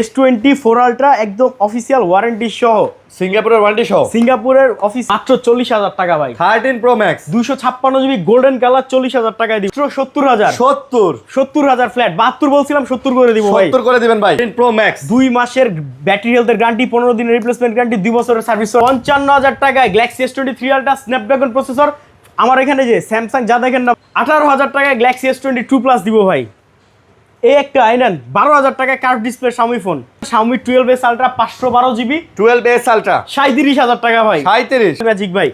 S24 ultra একদম official warranty সহ, সিঙ্গাপুরের ওয়ারেন্টি সহ, সিঙ্গাপুরের অফিস মাত্র 40,000 টাকা ভাই। 13 pro max 256 GB golden colour 40,000 টাকায় দিব। 70,000 70,000 ফ্ল্যাট 72 বলছিলাম 70 করে দিব ভাই। 70 করে দিবেন ভাই। 13 প্রো ম্যাক্স 2 মাসের ব্যাটারি হেলথের গ্যারান্টি, 15 দিনের রিপ্লেসমেন্ট গ্যারান্টি, 2 বছরের সার্ভিস। 55,000 টাকায় Galaxy S23 ultra Snapdragon processor. আমার এখানে যে স্যামসাং যা দেখেন না, 18,000 টাকায় গ্যালাক্সি S22 প্লাস দিব ভাই। এই একটা আইনান 12,000 টাকায় curve display Xiaomi phone, Xiaomi 12s ultra 512 GB 12s ultra 37,000 টাকা ভাই। 37 ম্যাজিক ভাই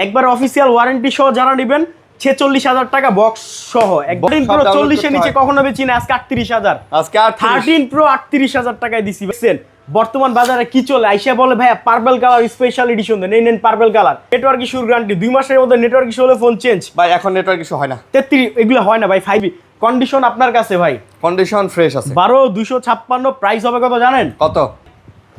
একবার অফিসিয়াল ওয়ারেন্টি সহ যারা নেবেন 46,000 টাকা বক্স সহ। একদম পুরো 40 এর নিচে কখনো বেচি না, আজকে 38,000। আজকে 13 প্রো 38,000 টাকায় দিছি। বুঝছেন বর্তমান বাজারে কি চলে? আইসা বলে ভাইয়া পার্পল কালার স্পেশাল এডিশন দেন, নেন পার্পল কালার। নেটওয়ার্ক ইস্যুর গ্যারান্টি 2 মাসের মধ্যে, নেটওয়ার্ক ইস্যু হলে ফোন চেঞ্জ ভাই। এখন নেটওয়ার্ক ইস্যু হয় না, 33 এগুলো হয় না ভাই। 5 কন্ডিশন আপনার কাছে ভাই, কন্ডিশন ফ্রেশ আছে। 12,256 প্রাইস হবে কত জানেন? কত?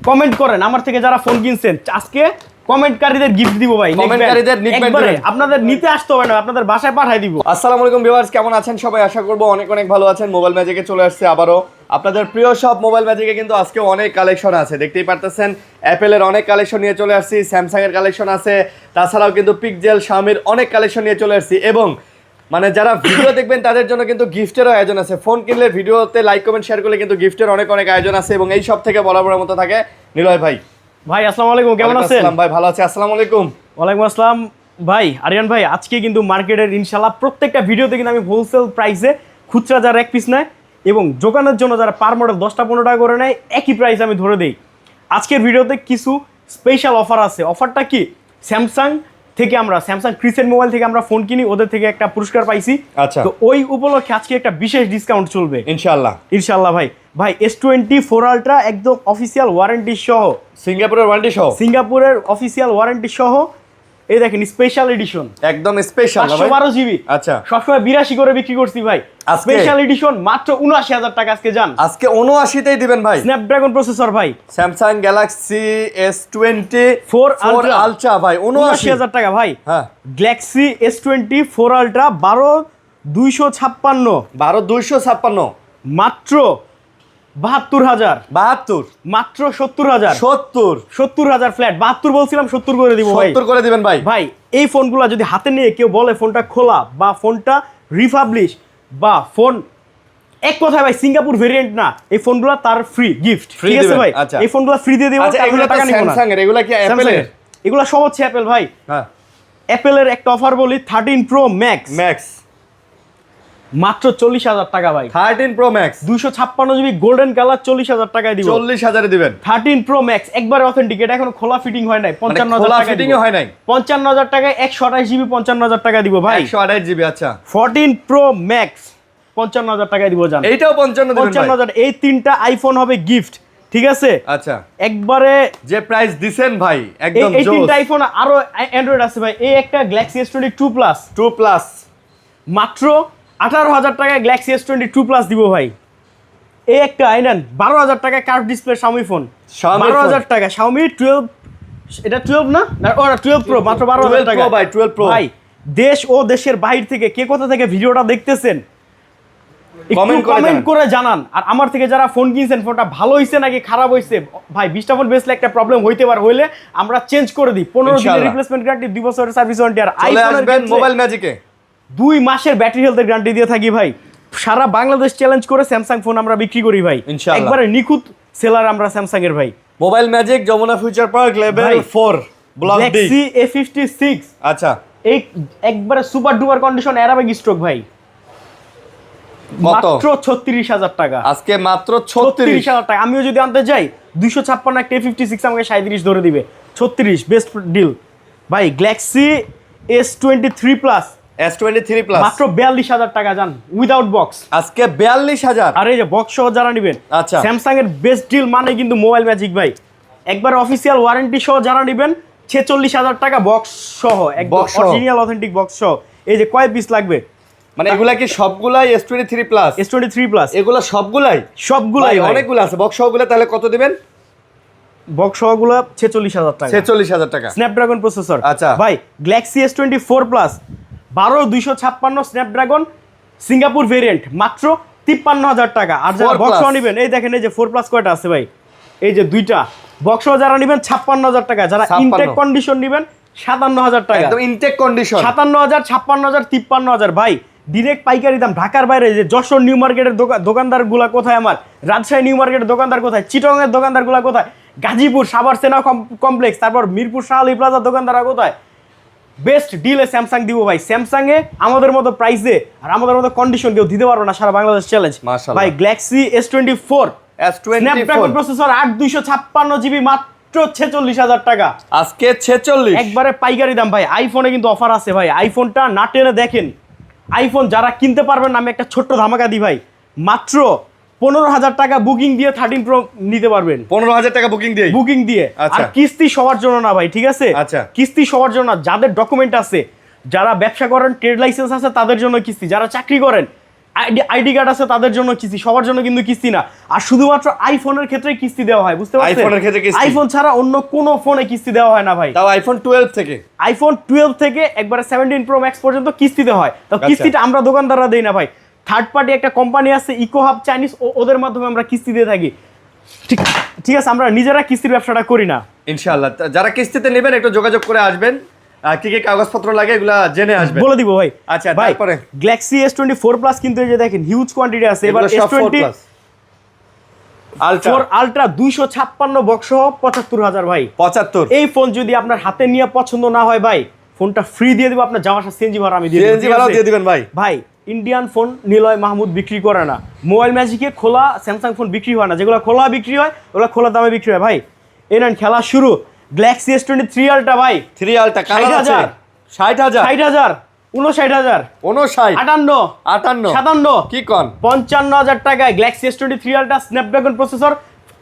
কমেন্ট করেন, আমার থেকে যারা ফোন কিনছেন আজকে কমেন্টকারীদের গিফট দিব ভাই। কমেন্টকারীদের নিকবেন আপনাদের নিতে আসতে হবে না, আপনাদের বাসায় পাঠিয়ে দিব। আসসালামু আলাইকুম ভিউয়ার্স, কেমন আছেন সবাই? আশা করব অনেক অনেক ভালো আছেন। মোবাইল ম্যাজিকে চলে আসছে আবারও আপনাদের প্রিয় শপ মোবাইল ম্যাজিকে। কিন্তু আজকে অনেক কালেকশন আছে, দেখতেই পারতেছেন। অ্যাপেলের অনেক কালেকশন নিয়ে চলে আসছি, স্যামসাং এর কালেকশন আছে, তাছাড়াও কিন্তু পিকজেল শাওমির অনেক কালেকশন নিয়ে চলে আসছি। এবং মানে যারা ভিডিও দেখবেন তাদের জন্য কিন্তু গিফটেরও আয়োজন আছে। ফোন কিনলে ভিডিওতে লাইক কমেন্ট শেয়ার করলে কিন্তু গিফটের অনেক অনেক আয়োজন আছে। এবং এই সব থেকে বরাবরের মতো থাকে নিলয় ভাই। ভাই আসসালামু আলাইকুম, কেমন আছেন? আসসালাম ভাই, ভালো আছি। আসসালামু আলাইকুম। ওয়ালাইকুম আসসালাম ভাই। আরিয়ান ভাই আজকে কিন্তু মার্কেটের ইনশাআল্লাহ প্রত্যেকটা ভিডিওতে কিন্তু আমি হোলসেল প্রাইসে খুচরা যারা এক পিস নেয় এবং দোকানের জন্য যারা পার মডেল 10টা 15 টাকা করে নেয় একই প্রাইস আমি ধরে দেই। আজকের ভিডিওতে কিছু স্পেশাল অফার আছে। অফারটা কি? স্যামসাং থেকে আমরা স্যামসাং ক্রিসেন্ট মোবাইল থেকে আমরা ফোন কিনি, ওদের থেকে একটা পুরস্কার পাইছি। আচ্ছা, তো ওই উপলক্ষে আজকে একটা বিশেষ ডিসকাউন্ট চলবে ইনশাআল্লাহ। ইনশাআল্লাহ ভাই। ভাই S24 আলট্রা একদম অফিসিয়াল ওয়ারেন্টি সহ, সিঙ্গাপুরের ওয়ারেন্টি সহ, সিঙ্গাপুরের অফিসিয়াল ওয়ারেন্টি সহ। এই দেখেন স্পেশাল এডিশন, একদম স্পেশাল 512 জিবি। আচ্ছা, সবসময় 82 করে বিক্রি করছি ভাই। স্পেশাল এডিশন মাত্র 79,000 টাকা আজকে যান। আজকে 79তেই দিবেন ভাই। স্ন্যাপড্রাগন প্রসেসর ভাই, স্যামসাং গ্যালাক্সি S24 আলট্রা ভাই 79,000 টাকা ভাই। হ্যাঁ, গ্যালাক্সি S24 আলট্রা 12,256 12,256 মাত্র 72,000 72 মাত্র 70,000 70 ফ্ল্যাট 72 বলছিলাম 70 করে দিব ভাই। 70 করে দিবেন ভাই। ভাই এই ফোনগুলো যদি হাতে নিয়ে কেউ বলে ফোনটা খোলা বা ফোনটা রিপাবলিশ বা ফোন, এক কথায় ভাই সিঙ্গাপুর ভেরিয়েন্ট না, এই ফোনগুলো তার ফ্রি গিফট। ঠিক আছে ভাই, এই ফোনগুলো ফ্রি দিয়ে দেব। আচ্ছা, এগুলো টাকা নিব না। স্যামসাং এর এগুলো কি অ্যাপেলের? এগুলো সব হচ্ছে অ্যাপেল ভাই। হ্যাঁ, অ্যাপেলের একটা অফার বলি, 13 প্রো ম্যাক্স মাত্র 40,000 টাকা ভাই। 13 pro max 256 GB golden colour 40,000 টাকায় দিব। 40,000 এ দিবেন। 13 প্রো ম্যাক্স একবারে অথেন্টিক, এটা এখনো খোলা ফিটিং হয় নাই। 55,000 টাকা ফিটিং হয় নাই। 55,000 টাকায় 128 জিবি 55,000 টাকা দিব ভাই। 128 জিবি। আচ্ছা, 14 প্রো ম্যাক্স 55,000 টাকায় দিব জান। এইটাও 55 দিবেন ভাই। 55,000 এই তিনটা আইফোন হবে গিফট। ঠিক আছে, আচ্ছা, একবারে যে প্রাইস দিবেন ভাই একদম এই জোস। তিনটা আইফোন আরো অ্যান্ড্রয়েড আছে ভাই। এই একটা গ্যালাক্সি S22 প্লাস 2 প্লাস মাত্র 18,000 টাকায় গ্যালাক্সি S22 প্লাস দিব ভাই। এই একটা আইনান 12,000 টাকায় কার্ভ ডিসপ্লে শাওমি ফোন, 12,000 টাকা শাওমি 12, এটা 12 না, ওটা 12 প্রো মাত্র 12,000 টাকা ভাই। 12 প্রো ভাই। দেশ ও দেশের বাইরে থেকে কে কোথা থেকে ভিডিওটা দেখতেছেন কমেন্ট করে জানান। আর আমার থেকে যারা ফোন কিনছেন ফোনটা ভালো হইছে নাকি খারাপ হইছে ভাই, 20টা ফোন বেচলে একটা প্রবলেম হইতে পারে, হইলে আমরা চেঞ্জ করে দিই। 15 দিনের রিপ্লেসমেন্ট গ্যারান্টি, 2 বছরের সার্ভিস ওয়ারেন্টি। আর আইফোনের মোবাইল ম্যাজিকে 2 মাসের ব্যাটারি হেলথের গ্যারান্টি দিয়ে থাকি ভাই। সারা বাংলাদেশ চ্যালেঞ্জ করে স্যামসাং ফোন আমরা বিক্রি করি ভাই। একবারে নিখুঁত সেলার আমরা স্যামসাং এর ভাই। Mobile Magic Jamuna Future Park level 4 block D Galaxy A56। আচ্ছা, এই একবারে super duper condition Arabic stock ভাই। মাত্র 36,000 টাকা আজকে মাত্র 36,000 টাকা। আমিও যদি আনতে যাই 256 একটা A56 আমাকে 37 ধরে দিবে। 36 বেস্ট ডিল ভাই। গ্যালাক্সি S23 প্লাস মাত্র 42,000 টাকা যান উইদাউট বক্স। আজকে 42,000। আর এই যে বক্স সহ যারা নেবেন, আচ্ছা, স্যামসাং এর বেস্ট ডিল মানে কিন্তু মোবাইল ম্যাজিক ভাই। একবার অফিসিয়াল ওয়ারেন্টি সহ যারা নেবেন 46,000 টাকা বক্স সহ, একদম অরিজিনাল অথেন্টিক বক্স সহ। এই যে কয় পিস লাগবে? মানে এগুলা কি সবগুলাই S23 প্লাস? S23 প্লাস এগুলা সবগুলাই অনেকগুলো আছে। বক্স সহগুলো তাহলে কত দিবেন? বক্স সহগুলো 46,000 টাকা। 46,000 টাকা। Snapdragon processor. আচ্ছা ভাই, Galaxy S24 plus 12,256 Snapdragon Singapore variant মাত্র 53,000 টাকা। আর যারা 4 বক্স plus। নেবেন, এই দেখেন এই যে 4+ কয়টা আছে ভাই, এই যে দুইটা বক্স যারা নেবেন 56,000 টাকা, যারা 56 ইনটেক কন্ডিশন নেবেন 57,000 টাকা। একদম ইনটেক কন্ডিশন 57,000, 56,000, 53,000 ভাই ডিরেক্ট পাইকারি দাম। ঢাকার বাইরে যে যশোর নিউ মার্কেটের দোকানদার গুলা কোথায়, আমার রাজশাহী নিউ মার্কেটের দোকানদার কোথায়, চিটংয়ের দোকানদার গুলা কোথায়, গাজীপুর সাভার সেনা কমপ্লেক্স, তারপর মিরপুর শাহলী প্লাজা দোকানদাররা কোথায়, বেস্ট ডিলে স্যামসাং দিব ভাই। স্যামসাং এ আমাদের মতো প্রাইসে আর আমাদের মতো কন্ডিশন কেউ দিতে পারবে না, সারা বাংলাদেশ চ্যালেঞ্জ মাশাআল্লাহ। ভাই। Galaxy S24 Snapdragon processor 8 GB মাত্র 46,000 টাকা। আজকে 46 একবারে পাইকারি দাম ভাই। আইফোনে কিন্তু অফার আছে ভাই, আইফোনটা না টেনে দেখেন। আইফোন যারা কিনতে পারবেন না, আমি একটা ছোট্ট ধামাকা দিই ভাই, মাত্র 15,000 টাকা বুকিং দিয়ে 13 প্রো নিতে পারবেন। 15,000 টাকা বুকিং দিয়ে বুকিং দিয়ে। আচ্ছা। আর কিস্তি সবার জন্য না ভাই, ঠিক আছে? আচ্ছা। কিস্তি সবার জন্য না, যাদের ডকুমেন্ট আছে, যারা ব্যবসা করেন, ট্রেড লাইসেন্স আছে তাদের জন্য কিস্তি, যারা চাকরি করেন, আইডি কার্ড আছে তাদের জন্য কিস্তি, সবার জন্য কিন্তু কিস্তি না। আর শুধুমাত্র আইফোনের ক্ষেত্রে কিস্তি দেওয়া হয়, বুঝতে পারছেন? আইফোনের ক্ষেত্রে কিস্তি। আইফোন ছাড়া অন্য কোনো ফোনে কিস্তি দেওয়া হয় না ভাই। তাও আইফোন 12 থেকে আইফোন 12 থেকে একবারে 17 প্রো ম্যাক্স পর্যন্ত কিস্তিতে হয়। তো আচ্ছা। কিস্তিটা আমরা দোকানদাররা দেই না ভাই, থার্ড পার্টি একটা কোম্পানি আছে ইকো হাব চাইনিজ, ওদের মাধ্যমে আমরা কিস্তি দিয়ে থাকি। ঠিক ঠিক আছে, আমরা নিজেরা কিস্তির ব্যবসাটা করি না। ইনশাআল্লাহ। যারা কিস্তিতে নেবেন একটু যোগাযোগ করে আসবেন, কি কি কাগজপত্র লাগে এগুলা জেনে আসবেন, বলে দিব ভাই। আচ্ছা, ভাই তারপরে গ্যালাক্সি S24 প্লাস কিন্তু এই যে দেখেন হিউজ কোয়ান্টিটি আছে। এবার এগুলো সব 4 S24 plus। Ultra ultra 256 box সহ 75,000 ভাই। 75 এই ফোন যদি আপনার হাতে নিয়ে পছন্দ না হয় ভাই, ফোনটা ফ্রি দিয়ে দিব, আপনার যাওয়া আসা সিএনজি ভাড়া আমি দিয়ে দেব। সিএনজি ভাড়াও দিয়ে দিবেন ভাই। ভাই ইন্ডিয়ান ফোন নিলয় মাহমুদ বিক্রি করে না, মোবাইল ম্যাজিকে খোলা স্যামসাং ফোন বিক্রি হয় না, যেগুলো খোলা বিক্রি হয় ওগুলো খোলা দামে বিক্রি হয় ভাই। এই নেন খেলা শুরু, গ্যালাক্সি S23 আলট্রা ভাই 3 আলট্রা কালার আছে 60,000 60,000 60,000 59,000 59 58 58 57 কি কোন 55,000 টাকায় Galaxy S23 ultra Snapdragon processor.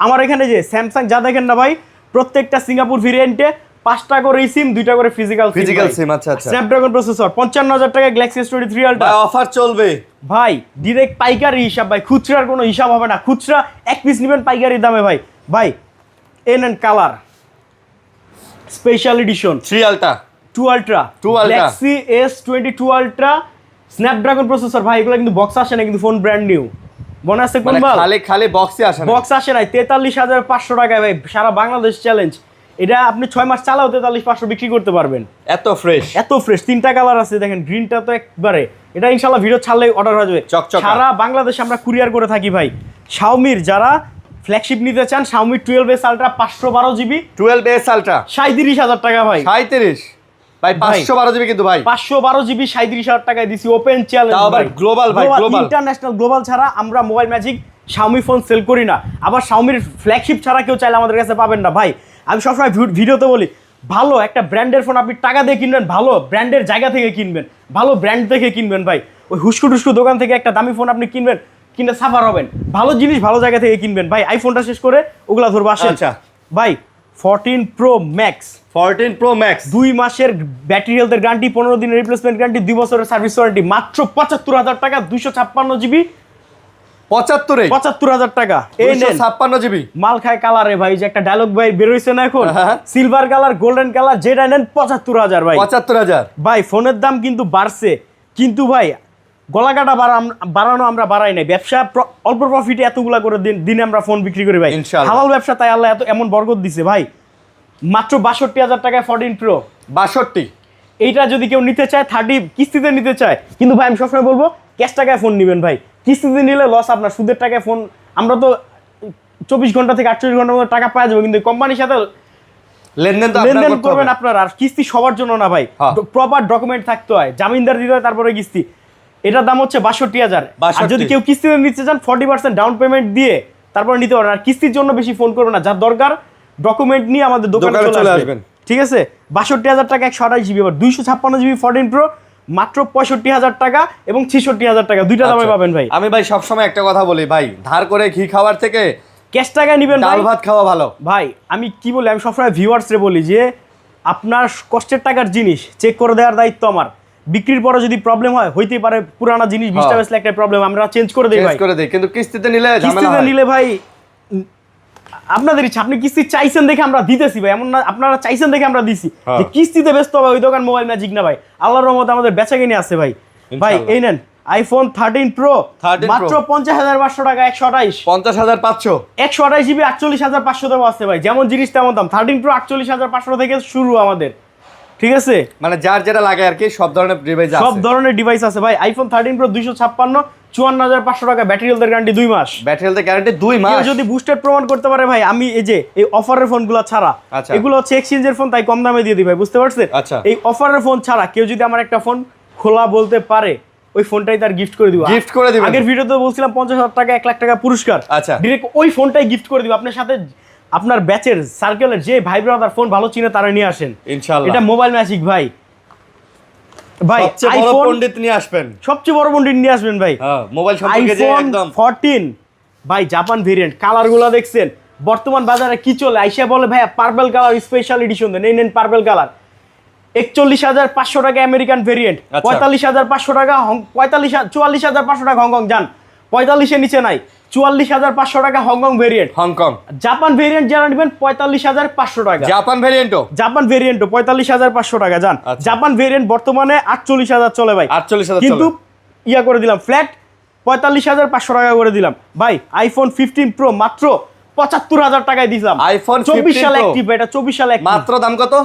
আমার এখানে যে স্যামসাং যা দেখেন না ভাই, প্রত্যেকটা সিঙ্গাপুর ভেরিয়েন্টে 5টা করে সিম, 2টা করে ফিজিক্যাল সিম। আচ্ছা আচ্ছা, স্ন্যাপড্রাগন প্রসেসর 55,000 টাকায় গ্যালাক্সি S23 আলট্রা। ভাই অফার চলবে ভাই ডিরেক্ট পাইকারি হিসাব ভাই, খুচরার কোনো হিসাব হবে না। খুচরা এক পিস নেবেন পাইকারি দামে ভাই। ভাই এন and colour special edition 3 ultra 2 ultra 2 Ultra। Galaxy S22 ultra Snapdragon processor ভাই, এগুলো কিন্তু বক্স আসে না, কিন্তু ফোন ব্র্যান্ড নিউ। মনে আছে কোন মানে মাল? খালি খালি বক্সে আসে না, বক্স আসে নাই। 43,500 টাকায় ভাই, সারা বাংলাদেশ চ্যালেঞ্জ। এটা আপনি 6 মাস চালাও 43,500 বিক্রি করতে পারবেন। এত ফ্রেশ এত ফ্রেশ, 3টা কালার আছে দেখেন, গ্রিনটা তো একবারে, এটা ইনশাআল্লাহ ভিডিও ছাড়লে অর্ডার হয়ে যাবে। চকচকা। সারা বাংলাদেশে আমরা কুরিয়ার করে থাকি ভাই। শাওমির যারা ফ্ল্যাগশিপ নিতে চান, Xiaomi 12S ultra 512 GB 12S ultra 37,000 টাকা ভাই। 37 ভাই 512 জিবি কিন্তু ভাই 512 জিবি 37,000 টাকায় দিছি, ওপেন চ্যালেঞ্জ। তাও আবার গ্লোবাল ভাই, গ্লোবাল ইন্টারন্যাশনাল গ্লোবাল ছাড়া আমরা Mobile Magic Xiaomi phone sale করি না। আবার শাওমির ফ্ল্যাগশিপ ছাড়া কেউ চাইলে আমাদের কাছে পাবেন না ভাই। আমি সবসময় ভিডিওতে বলি, ভালো একটা ব্র্যান্ডের ফোন আপনি টাকা দিয়ে কিনবেন, ভালো ব্র্যান্ডের জায়গা থেকে কিনবেন, ভালো ব্র্যান্ড দেখে কিনবেন ভাই। ওই হুস্কু টুস্কু দোকান থেকে একটা দামি ফোন আপনি কিনবেন, কিনে সাফার হবেন। ভালো জিনিস ভালো জায়গা থেকে কিনবেন ভাই। আইফোনটা শেষ করে ওগুলা ধরবো আসেন। আচ্ছা ভাই 14 প্রো ম্যাক্স 14 প্রো ম্যাক্স 2 মাসের ব্যাটারি হেলথের গ্যারান্টি, 15 দিনের রিপ্লেসমেন্ট গ্যারান্টি, 2 বছরের সার্ভিস ওয়ারেন্টি, মাত্র 75,000 টাকা। 256 জিবি 75,000 টাকা। এই নেন 256 জিবি মাল খায় কালারে ভাই, যে একটা ডায়লগ ভাই বের হইছে না এখন, হ্যাঁ। সিলভার কালার, গোল্ডেন কালার, যেটা নেন 75,000 ভাই। 75,000 ভাই ফোনের দাম কিন্তু বাড়ছে, কিন্তু ভাই গলাকাটা বাড়ানো আমরা বাড়াই নাই। ব্যবসা অল্প প্রফিটে এতগুলা করে দিনে আমরা ফোন বিক্রি করি ভাই। ইনশাআল্লাহ। হালাল ব্যবসা, তাই আল্লাহ এমন বরকত দিছে ভাই। মাত্র 62,000 টাকায় 14 প্রো। 62 এইটা যদি কেউ নিতে চায় 30 কিস্তিতে নিতে চায়, কিন্তু ভাই আমি সবসময় বলবো ক্যাশ টাকায় ফোন নেবেন ভাই। কিস্তিতে নিলে লস আপনার, সুদের টাকায় ফোন আমরা তো 24 ঘন্টা থেকে 48 ঘন্টার মধ্যে টাকা পাওয়া যাবে, কিন্তু কোম্পানির সাথে লেনদেন তো লেনদেন আপনার করবেন আপনার। আর কিস্তি সবার জন্য না ভাই, হ্যাঁ। প্রপার ডকুমেন্ট থাকতে হয়, জামিনদার দিতে হয়, তারপরে কিস্তি। এটার দাম হচ্ছে 62,000। আর যদি কেউ কিস্তিতে নিতে চান 40% ডাউন পেমেন্ট দিয়ে তারপরে নিতে পারেন। আর কিস্তির জন্য বেশি ফোন করবেন না, যার দরকার ডকুমেন্ট নিয়ে আমাদের দোকানে চলে আসবেন, ঠিক আছে? 62,000 টাকা 128 জিবি। আবার 256 জিবি 14 প্রো মাত্র 65,000 টাকা এবং 66,000 টাকা, দুইটা দামে পাবেন ভাই। আমি ভাই সবসময় একটা কথা বলি ভাই, ধার করে ঘি খাওয়ার থেকে ক্যাশ টাকা নিবেন ডাল ভাত খাওয়া ভালো ভাই। আমি কি বলি, আমি সবসময় ভিউয়ার্সরে বলি যে আপনার কষ্টের টাকার জিনিস চেক করে দেওয়ার দায়িত্ব আমার। বিক্রির পরে যদি প্রবলেম হয়, হইতেই পারে পুরানা জিনিস 20টা বেচলে একটা প্রবলেম, আমরা চেঞ্জ করে দেই ভাই। করে দেই, কিন্তু কিস্তিতে নিলে ঝামেলা কিস্তিতে হয়। নিলে ভাই আপনাদের ইচ্ছা, আপনি কিস্তি চাইছেন দেখে আমরা দিতেছি ভাই, এমন না আপনারা চাইছেন দেখে আমরা দিছি। যে কিস্তিতে ব্যস্ত হবে ওই দোকান মোবাইল ম্যাজিক না ভাই, আল্লাহর রহমতে আমাদের বেচাকেনি আছে ভাই। ভাই এই নেন আইফোন 13 প্রো 13 মাত্র 50,500 টাকা 128 50,500 128 জিবি 48,500 দেওয়া আছে ভাই, যেমন জিনিস তেমন দাম। 13 প্রো 48,500 থেকে শুরু আমাদের, ঠিক আছে? মানে যার যেটা লাগে আর কি, সব ধরনের ডিভাইস আছে, সব ধরনের ডিভাইস আছে ভাই। আইফোন 13 প্রো 256 54,500 টাকা, ব্যাটারি হেলথের গ্যারান্টি 2 মাস। ব্যাটারি হেলথ গ্যারান্টি 2 কেউ মাস। যদি বুস্টেড প্রমাণ করতে পারে ভাই, আমি এই যে এই অফারের ফোনগুলো ছাড়া, আচ্ছা। এগুলো হচ্ছে এক্সচেঞ্জের ফোন, তাই কম দামে দিয়ে দিই ভাই, বুঝতে পারছেন? আচ্ছা। এই অফারের ফোন ছাড়া কেউ যদি আমার একটা ফোন খোলা বলতে পারে, ওই ফোনটাই তার গিফট করে দিব। গিফট করে দিবেন। আগের ভিডিওতে বলছিলাম 50,000 টাকা 1 লাখ টাকা পুরস্কার, আচ্ছা। ডাইরেক্ট ওই ফোনটাই গিফট করে দিব। আপনার সাথে আপনার ব্যাচের সার্কেলের যে ভাই ব্রাদার ফোন ভালো চিনে তারা নিয়ে আসেন ইনশাআল্লাহ। এটা মোবাইল ম্যাজিক ভাই। ভাই সবচেয়ে বড় আইফোন পণ্ডিত নিয়ে আসবেন, সবচেয়ে বড় পণ্ডিত নিয়ে আসবেন ভাই। হ্যাঁ, মোবাইল সম্পর্কে যে আইফোন একদম 14 ভাই, জাপান ভেরিয়েন্ট, কালারগুলো দেখছেন? বর্তমান বাজারে কি চলে, আইসা বলে ভাই পার্পল কালার স্পেশাল এডিশন দেন, এই নেন পার্পল কালার। 41,500 টাকা আমেরিকান ভেরিয়েন্ট, আচ্ছা। 45,500 টাকা 44,500 টাকা হংকং যান, 45-এর নিচে নাই। 44,500 টাকা Hong Kong variant. Hong Kong Japan variant যারা নেবেন 45,500 টাকা। জাপান ভেরিয়েন্টও জাপান ভেরিয়েন্টও 45,500 টাকা যান। আচ্ছা। জাপান ভেরিয়েন্ট বর্তমানে 48,000 চলে ভাই, 48,000 কিন্তু চলে। ইয়া করে দিলাম ফ্ল্যাট 45,500 টাকা করে দিলাম ভাই। আইফোন 15 প্রো মাত্র 75,000 টাকায় দিলাম। আইফোন 24 সালে Pro অ্যাক্টিভ, এটা 24 সালে active। মাত্র দাম কত?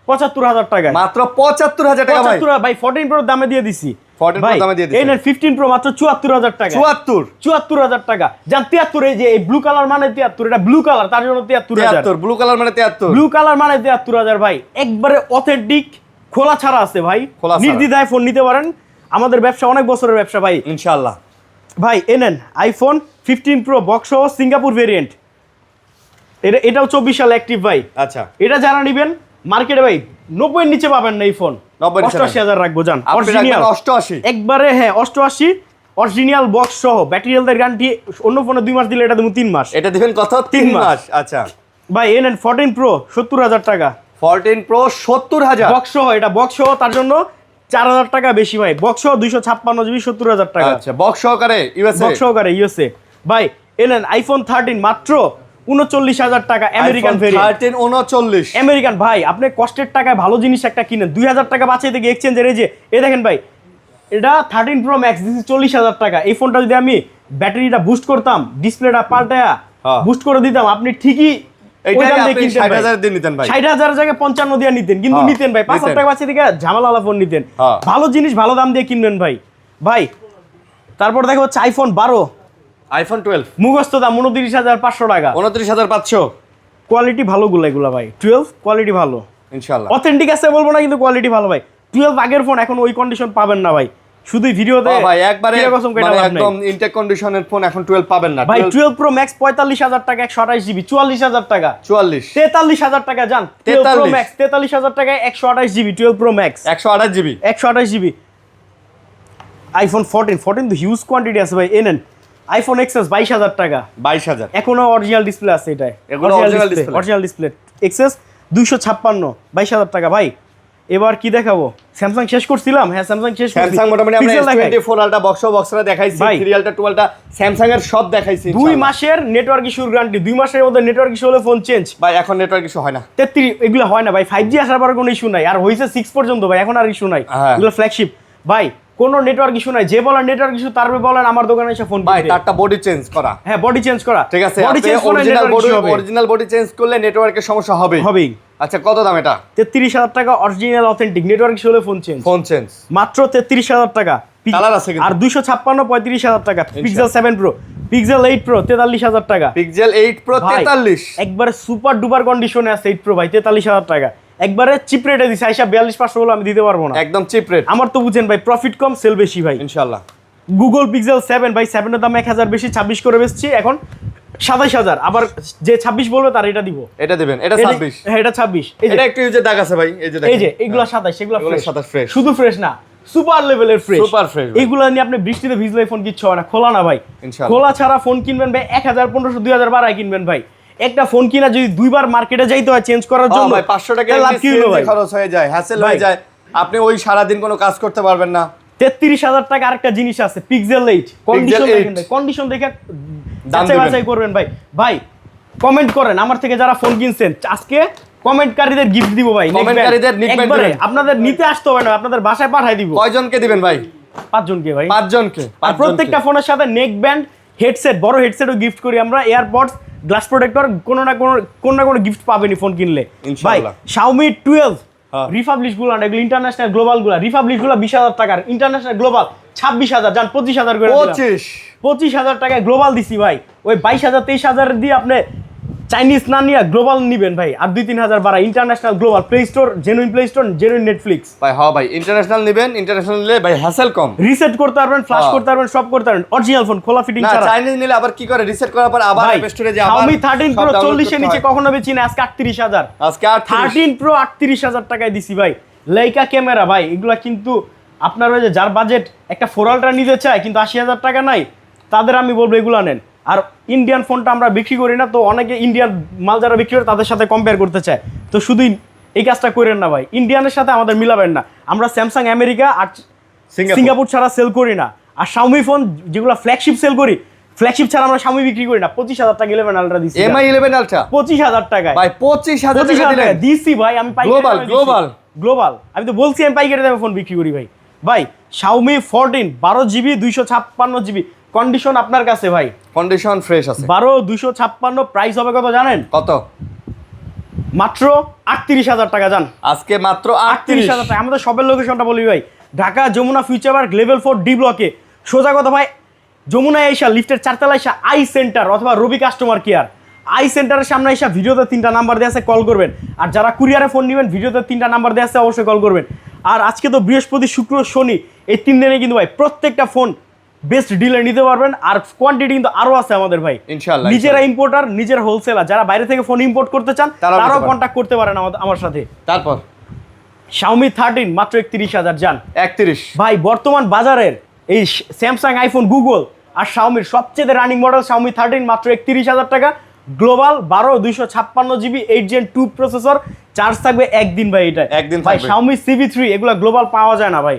75,000 টাকা, মাত্র 75,000 টাকা ভাই। 75 ভাই। 14 প্রো দামে দিয়ে দিছি 14 Pro ভাই। দামে দিয়ে দিছি। এই নেন 15 প্রো মাত্র 74,000 টাকা। 74,000 টাকা যান। 73, এই যে এই ব্লু কালার মানে 73, এটা ব্লু কালার, তার জন্য 73,000। 73 ব্লু কালার মানে 73। ব্লু কালার মানে 73,000 ভাই। একবারে অথেন্টিক, খোলা ছাড়া আছে ভাই, খোলা ছাড়া। নির্দ্বিধায় ফোন নিতে পারেন। আমাদের ব্যবসা অনেক বছরের ব্যবসা ভাই। ইনশাআল্লাহ ভাই এনেন আইফোন 15 প্রো বক্স সহ সিঙ্গাপুর ভেরিয়েন্ট, এটাও 24 সালে অ্যাক্টিভ ভাই। আচ্ছা। এটা যারা নেবেন মার্কেটে ভাই 90 এর নিচে পাবেন না এই ফোন। 90 নিচে 88,000 রাখবো জান। আপনি অরিজিনাল রাখবেন 88। একবারে, হ্যাঁ 88 অরিজিনাল বক্স সহ, ব্যাটারি হেলথের গ্যারান্টি। অন্য ফোনে 2 মাস দিলে এটা দেবো 3 মাস। এটা দিবেন কত? 3 মাস। আচ্ছা ভাই এনেন 14 প্রো 70,000 টাকা। 14 প্রো 70,000 বক্স সহ, এটা বক্স সহ, তার জন্য 4,000 টাকা বেশি ভাই। বক্স সহ 256 জিবি 70,000 টাকা। আচ্ছা, বক্স সহকারে ইউএসএ। বক্স সহকারে ইউএসএ ভাই। এনেন আইফোন 13 মাত্র 39,000 টাকা আমেরিকান ভেরিয়েন্ট। 13 39। আমেরিকান ভাই, আপনি কষ্টের টাকায় ভালো জিনিস একটা কিনেন, 2,000 টাকা বাঁচিয়ে থেকে এক্সচেঞ্জের, এই যে এ দেখেন ভাই, এটা 13 প্রো ম্যাক্স দিচ্ছি 40,000 টাকা। এই ফোনটা যদি আমি ব্যাটারিটা বুস্ট করতাম, ডিসপ্লেটা পাল্টায়া হ্যাঁ। বুস্ট করে দিতাম, আপনি ঠিকই এইটা ওই দাম দিয়ে আপনি কিনতেন ভাই। 60,000 দিয়ে নিতেন ভাই। 60,000 জায়গায় 55 দিয়ে নিতেন, কিন্তু হ্যাঁ, নিতেন ভাই। 5,000 নিতেন। টাকা বাঁচিয়ে থেকে ঝামেলা ফোন নিতেন। হ্যাঁ। ভালো জিনিস ভালো দাম দিয়ে কিনবেন ভাই। ভাই তারপর দেখো হচ্ছে আইফোন 12 আইফোন 12 মুখস্থ দাম 29,500 টাকা। 29,500 কোয়ালিটি ভালোগুলো এগুলো ভাই। 12 কোয়ালিটি ভালো, ইনশাআল্লাহ। অথেন্টিক আছে বলবো না, কিন্তু কোয়ালিটি ভালো ভাই। 12 আগের ফোন এখন ওই কন্ডিশন পাবেন না ভাই, শুধু ভিডিওতে ভাই একবারে কিরকম কেটে মানে লাভ নাই। একদম ইনটেক কন্ডিশনের ফোন এখন 12 পাবেন না। ভাই 12 প্রো ম্যাক্স 45,000 টাকা 128 জিবি 44,000 টাকা। 44 43,000 টাকা যান। 12 প্রো ম্যাক্স 43,000 টাকায় 128 GB 12 pro max 128 GB 128 GB. IPhone 14 তো হিউজ কোয়ান্টিটি আছে ভাই। এনেন আইফোন এক্সএস 22,000 টাকা। 22,000 এখনো অরিজিনাল ডিসপ্লে আছে এটাই। এগুলো original display। Original display XS 256 22,000 টাকা ভাই। এবার কি দেখাবো? স্যামসাং শেষ করছিলাম, হ্যাঁ স্যামসাং শেষ করছি। স্যামসাং মোটামুটি আমরা Pixel দেখাই। S24 আলট্রা বক্সরা দেখাইছি, ভাই। 3 আলট্রা 12টা স্যামসাং এর সব দেখাইছি 2 মাসের নেটওয়ার্ক ইস্যুর গ্যারান্টি, 2 মাসের মধ্যে নেটওয়ার্ক ইস্যু হলে ফোন চেঞ্জ। ভাই এখন নেটওয়ার্ক ইস্যু হয় না। 33 এগুলো হয় না ভাই, 5G আসার পর কোনো ইস্যু নাই, আর হইছে 6 পর্যন্ত ভাই, এখন আর ইস্যু নাই। হ্যাঁ। এগুলো ফ্ল্যাগশিপ ভাই, কোনো নেটওয়ার্ক ইস্যু নাই। যে বলেন নেটওয়ার্ক ইস্যু তার বলেন আমার দোকানে এসে ফোন ভাই কিনতে। তারটা বডি চেঞ্জ করা, হ্যাঁ বডি চেঞ্জ করা, ঠিক আছে। বডি চেঞ্জ করলে অরিজিনাল বডি চেঞ্জ করলে নেটওয়ার্কের সমস্যা হবে। হবেই। আচ্ছা কত দাম এটা? 33,000 টাকা অরিজিনাল অথেন্টিক, নেটওয়ার্ক ইস্যু হলে ফোন চেঞ্জ। ফোন চেঞ্জ মাত্র 33,000 টাকা। কালার আছে কিন্তু। আর 256 35,000 টাকা। পিক্সেল 7 প্রো, পিক্সেল 8 প্রো 43,000 টাকা। পিক্সেল 8 প্রো ভাই, 43 একবারে সুপার ডুপার কন্ডিশনে আছে 8 প্রো ভাই 43,000 টাকা। একবারে চিপ রেটে দিছে, আইসা 42,500 বলে আমি দিতে পারবো না। একদম চিপ রেট আমার তো বুঝেন ভাই, প্রফিট কম সেল বেশি ভাই। ইনশাআল্লাহ। গুগল পিক্সেল 7 ভাই, 7 এর দাম 1,000 বেশি, 26 করে বেচছি এখন 27,000। আবার যে 26 বলবে তার এটা দিব। এটা দিবেন, এটা 26। হ্যাঁ এটা 26। এই যে এটা একটু ইউজের দাগ আছে ভাই, এই যে দেখেন। এই যে এগুলা 27, এগুলা এগুলো ফ্রেশ। 27 fresh। শুধু ফ্রেশ না, সুপার লেভেলের ফ্রেশ। Super fresh ভাই। এগুলা নিয়ে আপনি বৃষ্টিতে ভিজলে ফোন কিচ্ছু হয় না, খোলা না ভাই। ইনশাআল্লাহ। খোলা ছাড়া ফোন কিনবেন ভাই 1,000 1500 2,000 বাড়ায় কিনবেন ভাই। একটা ফোন কিনা যদি দুইবার মার্কেটে যাইতে হয় চেঞ্জ করার জন্য ভাই 500 টাকা তাহলে লাভ কি হলো ভাই? খরচ হয়ে যায়, হ্যাসেল ভাই। হয়ে যায়, আপনি ওই সারা দিন কোনো কাজ করতে পারবেন না। 33,000 টাকা আরেকটা জিনিস আছে, পিক্সেল 8 কন্ডিশন 8 দেখেন ভাই, কন্ডিশন দেখে দাম যাচাই দিবেন। বাছাই করবেন ভাই। ভাই কমেন্ট করেন, আমার থেকে যারা ফোন কিনছেন আজকে কমেন্টকারীদের গিফট দিব ভাই। কমেন্টকারীদের নিকবেন একবারে দিবেন। আপনাদের নিতে আসতে হবে না, আপনাদের বাসায় পাঠাই দিব। কয়জনকে দিবেন ভাই? 5 জনকে ভাই, 5 জনকে। আর প্রত্যেকটা ফোনের সাথে নেক ব্যান্ড, হেডসেট, বড় হেডসেটও গিফট করি আমরা, এয়ারপডস, গ্লাস প্রোটেক্টর, কোনো না কোনো গিফট পাবেনি ফোন কিনলে ভাই। ইনশাআল্লাহ। Xiaomi 12 হ্যাঁ। রিপাবলিশ গুলো, এগুলো ইন্টারন্যাশনাল গ্লোবাল গুলো, রিপাবলিশ গুলো 20,000 টাকার, ইন্টারন্যাশনাল গ্লোবাল 26,000, জান 25,000 করে দিলাম। 25,000 টাকায় গ্লোবাল দিছি ভাই। ওই 22,000 23,000 দিয়ে আপনি চাইনিজ না নিয়ে গ্লোবাল নিবেন ভাই, আর 2-3,000 বাড়া। International global, play store genuine, play store genuine, Netflix ভাই। হ্যাঁ ভাই, ইন্টারন্যাশনাল নেবেন, ইন্টারন্যাশনাল নিলে ভাই হ্যাসেল কম, রিসেট করতে পারবেন, ফ্ল্যাশ হ্যাঁ। করতে পারবেন, সব করতে পারবেন, অরিজিনাল ফোন, খোলা ফিটিং না ছাড়া। চাইনিজ নিলে আবার কি করে, রিসেট করার পর আবার ভাই অ্যাপ স্টোরে যে আবার Xiaomi 13 সব Pro download 40 এর করতে নিচে হয়। কখনো বেচি না, আজকে 38,000। আজকে 13 Pro 38,000 টাকায় দিছি ভাই। লাইকা ক্যামেরা ভাই, এগুলা কিন্তু আপনার ওই যে যার বাজেট একটা 4 আলট্রা নিতে চায় কিন্তু 80,000 টাকা নাই, তাদের আমি বলবো এগুলা নেন। আর ইন্ডিয়ান ফোনটা আমরা বিক্রি করি না, তো অনেকে ইন্ডিয়ান মাল যারা বিক্রি করে তাদের সাথে কম্পেয়ার করতে চায়, তো শুধু এই কাজটা করেন না ভাই, ইন্ডিয়ানের সাথে আমাদের মিলাবেন না। আমরা স্যামসাং আমেরিকা আর সিঙ্গাপুর ছাড়া সেল করি না। আর Xiaomi ফোন যেগুলো ফ্ল্যাগশিপ সেল করি, ফ্ল্যাগশিপ ছাড়া আমরা Xiaomi বিক্রি করি না। 25,000 টাকা 11 আলট্রা দিছি, MI 11 আলট্রা 25,000 টাকায় ভাই, 25,000 টাকা টাকা দিলেন। দিছি ভাই। আমি Global, global। গ্লোবাল, আমি তো বলছি আমি পাইকারি দামে ফোন বিক্রি করি ভাই। ভাই Xiaomi 14 12GB 256GB, কন্ডিশন আপনার কাছে ভাই, কন্ডিশন ফ্রেশ আছে। 12 256, প্রাইস হবে কত জানেন? কত? মাত্র 38,000 টাকা। জান আজকে মাত্র 38,000 টাকা। আমাদের সবের লোকেশনটা বলি ভাই, Dhaka Jamuna Future Park level 4 D ব্লকে। সোজা কথা ভাই, যমুনা এসা লিফটের 4তলায় এসা আই সেন্টার অথবা রবি কাস্টমার কেয়ার, আই সেন্টারের সামনে এসে ভিডিওতে 3টা নাম্বার দেওয়া আছে, কল করবেন। আর যারা কুরিয়ারে ফোন নেবেন, ভিডিওতে 3টা নাম্বার দেওয়া আছে, অবশ্যই কল করবেন। আর আজকে তো বৃহস্পতি, শুক্র, শনি, এই 3 দিনে কিন্তু ভাই প্রত্যেকটা ফোন বেস্ট ডিলে নিতে পারবেন। আর কোয়ান্টিটি কিন্তু আরো আছে আমাদের ভাই, ইনশাআল্লাহ। নিজেরা ইম্পোর্টার, নিজের হোলসেলার, যারা বাইরে থেকে ফোন ইম্পোর্ট করতে চান তারাও কন্ট্যাক্ট করতে পারেন আমার সাথে। তারপর Xiaomi 13 মাত্র 31,000। জান 31 ভাই, বর্তমান বাজারের এই স্যামসাং, আইফোন, গুগল আর Xiaomi চাইতে রানিং মডেল Xiaomi 13 মাত্র 31,000 টাকা। Global 12 256GB 8 Gen 2 processor, charge থাকবে একদিন ভাই। এটা একদিন ভাই থাকবে। Xiaomi CV3 এগুলা গ্লোবাল পাওয়া যায় না ভাই,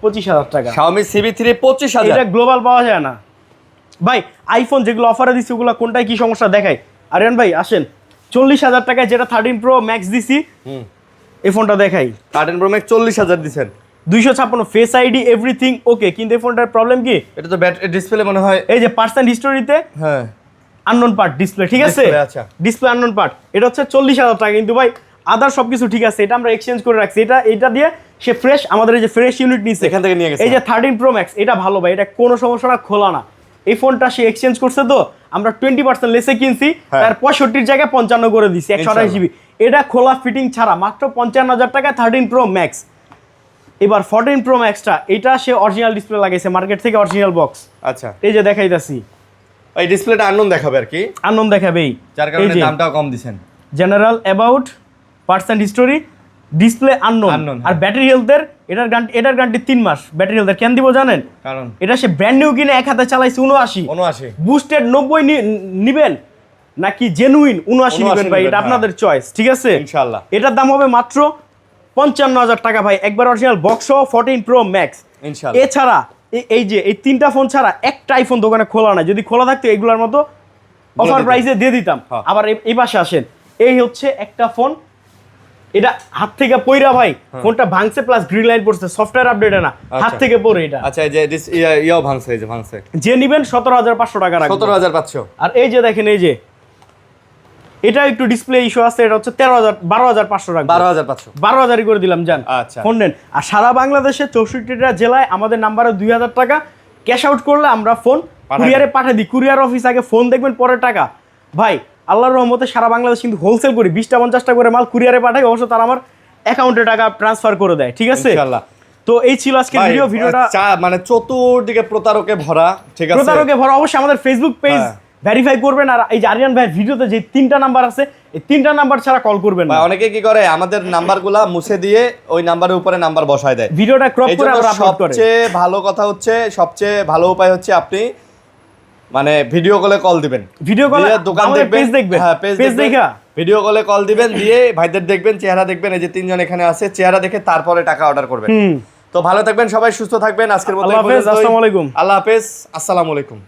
25,000 টাকা। Xiaomi CV3 25,000, এটা গ্লোবাল পাওয়া যায় না ভাই। আইফোন যেগুলো অফারে দিছি ওগুলো কোনটায় কি সমস্যা দেখাই। আরিয়ান ভাই আসেন, 40,000 টাকায় যেটা 13 Pro Max দিছি, এই ফোনটা দেখাই। 13 Pro Max 40,000 দিবেন, 256 ফেস আইডি এভরিথিং ওকে, কিন্তু এই ফোনটার প্রবলেম কি? এটা তো ব্যাটারি ডিসপ্লে মনে হয়, এই যে পার্সেন্ট হিস্টোরিতে হ্যাঁ আননোন পার্ট ডিসপ্লে, ঠিক আছে, Display, আচ্ছা। ডিসপ্লে আননোন পার্ট, এটা হচ্ছে 40,000 টাকা। কিন্তু ভাই আদার সবকিছু ঠিক আছে, এটা আমরা এক্সচেঞ্জ করে রাখছি। এটা দিয়ে সে ফ্রেশ, আমাদের এই যে ফ্রেশ ইউনিট নিছে এখান থেকে নিয়ে গেছে। এই যে 13 Pro Max, এটা ভালো ভাই, এটা কোনো সমস্যা না, খোলা না। এই ফোনটা সে এক্সচেঞ্জ করছে, তো আমরা 20% লেসে কিনছি, হ্যাঁ। তার 65 জায়গায় 55 করে দিছি, 128GB। এটা খোলা ফিটিং ছাড়া মাত্র 55,000 টাকা 13 Pro Max। এবার 14 Pro Maxটা, এটা সে অরিজিনাল ডিসপ্লে লাগাইছে মার্কেট থেকে, অরিজিনাল বক্স। আচ্ছা, এই যে দেখাইতাছি, এই ডিসপ্লেটা আননোন দেখাবে আর কি, আননোন দেখাবেই, যার এই কারণে যে দামটাও কম দিবেন। General about, percent history, display unknown. Unknown, আর ব্যাটারি হেলথের এটার গ্যারান্টি 3 মাস ব্যাটারি হেলথের। কেন দিব জানেন? কারণ এটা সে ব্র্যান্ড নিউ কিনে এক হাতে চালাইছে 79, বুস্টেড 90 নিবেন নাকি জেনুইন 79 নিবেন ভাই, এটা হ্যাঁ। আপনাদের চয়েস, ঠিক আছে ইনশাআল্লাহ। এটার দাম হবে মাত্র 55,000 টাকা ভাই, একবার অরিজিনাল বক্স সহ 14 Pro Max। ইনশাআল্লাহ। এছাড়া এই যে এই 3টা ফোন ছাড়া একটা আইফোন দোকানে খোলা নাই, যদি খোলা থাকতো এগুলোর মতো অফার দিতাম। প্রাইসে দিয়ে দিতাম। হ্যাঁ। আবার এই পাশে আসেন, এই হচ্ছে একটা ফোন, এটা হাত থেকে পইরা ভাই, ফোনটা ভাঙছে প্লাস গ্রিন লাইন পড়ছে, সফটওয়্যার আপডেট না, হাত আচ্ছা। থেকে পড়ে এটা। আচ্ছা, এই যে ইয়াও ভাঙছে, এই যে ভাঙছে, যে নিবেন 17,500 টাকা রাখবেন। 17,500। আর এই যে দেখেন, এই যে এটা একটু ডিসপ্লে ইস্যু আছে, এটা হচ্ছে 12,500 রাখবেন। 12,500, 12,000 করে দিলাম, যান আচ্ছা। ফোন নেন। আর সারা বাংলাদেশে 64টা জেলায় আমাদের নাম্বারে 2,000 টাকা ক্যাশ আউট করলে আমরা ফোন কুরিয়ারে পাঠিয়ে দিই। কুরিয়ার অফিস আগে ফোন দেখবেন, পরে টাকা। ভাই আল্লাহর রহমতে সারা বাংলাদেশ কিন্তু হোলসেল করি, 20টা 50টা করে মাল কুরিয়ারে পাঠাই, অবশ্য তারা আমার অ্যাকাউন্টে টাকা ট্রান্সফার করে দেয়, ঠিক আছে। ইনশাআল্লাহ। তো এই ছিল আজকে ভিডিওটা মানে চতুর্দিকে প্রতারকে ভরা, ঠিক আছে, প্রতারকে ভরা। অবশ্যই আমাদের ফেসবুক পেজ হ্যাঁ। ভেরিফাই করবেন। আর এই যে আরিয়ান ভাইয়ের ভিডিওতে যে 3টা নাম্বার আছে, এই 3টা নাম্বার ছাড়া কল করবেন না। অনেকে কি করে আমাদের নাম্বারগুলা মুছে দিয়ে ওই নাম্বারের উপরে নাম্বার বসায় দেয়, ভিডিওটা ক্রপ করে এইজন্য আবার আপলোড করে। সবচেয়ে ভালো কথা হচ্ছে, সবচেয়ে ভালো উপায় হচ্ছে আপনি মানে ভিডিও কলে কল দিবেন, ভিডিও কলে দোকান দেখবেন, পেজ দেখবেন, হ্যাঁ পেজ দেখা ভিডিও কলে কল দিবেন, দিয়ে ভাইদের দেখবেন, চেহারা দেখবেন, এই যে 3 জন এখানে আছে, চেহারা দেখে তারপরে টাকা অর্ডার করবেন। তো ভালো থাকবেন সবাই, সুস্থ থাকবেন, আজকের মতো আল্লাহ হাফেজ, আসসালামু আলাইকুম। আল্লাহ হাফেজ, আসসালামু আলাইকুম।